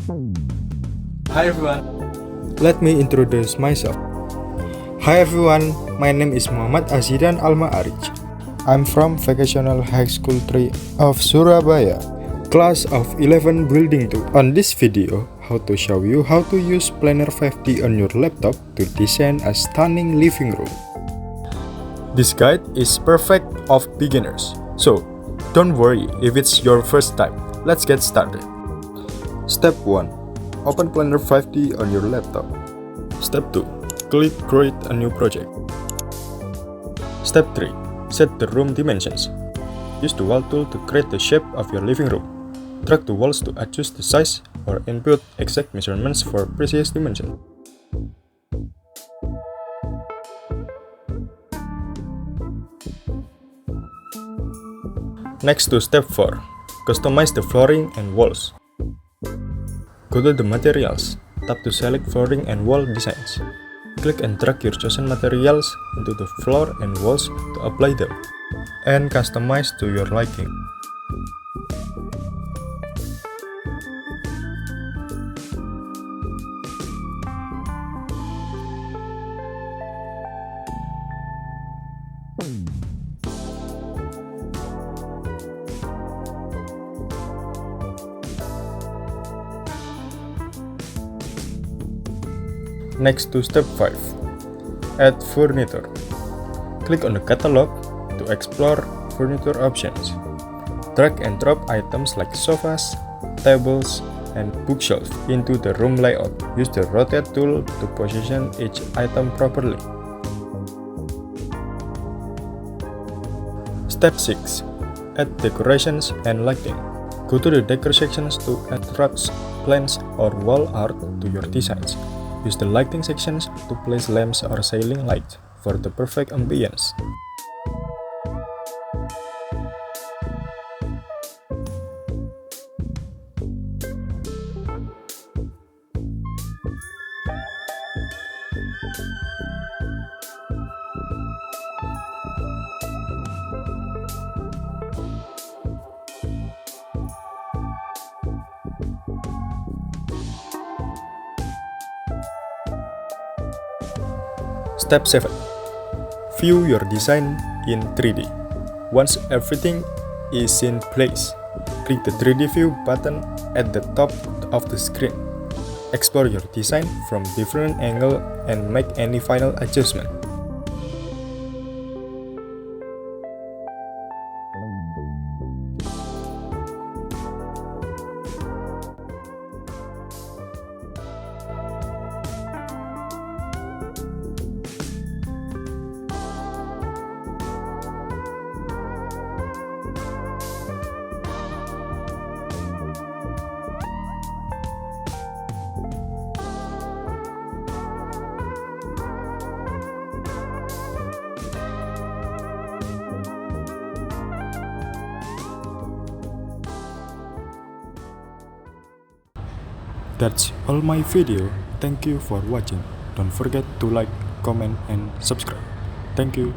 Hi everyone. Let me introduce myself. Hi everyone, my name is Muhammad AZDN Arij. I'm from VACATIONAL High School 3 of Surabaya, class of 11 building 2. On this video, how to show you how to use Planner 5D on your laptop to design a stunning living room. This guide is perfect of beginners, so don't worry if it's your first time. Let's get started. Step 1. Open Planner 5D on your laptop. Step 2. Click Create a new project. Step 3. Set the room dimensions. Use the wall tool to create the shape of your living room. Drag the walls to adjust the size or input exact measurements for precise dimension. Next to step 4. Customize the flooring and walls. Go to the materials, tap to select flooring and wall designs. Click and drag your chosen materials into the floor and walls to apply them, and customize to your liking. Next to step 5. Add furniture. Click on the catalog to explore furniture options. Drag and drop items like sofas, tables, and bookshelf into the room layout. Use the rotate tool to position each item properly. Step 6. Add decorations and lighting. Go to the decor sections to add rugs, plants, or wall art to your designs. Use the lighting sections to place lamps or ceiling lights for the perfect ambience. Step 7. View your design in 3D. Once everything is in place, click the 3D View button at the top of the screen. Explore your design from different angles and make any final adjustment. That's all my video. Thank you for watching. Don't forget to like, comment, and subscribe. Thank you.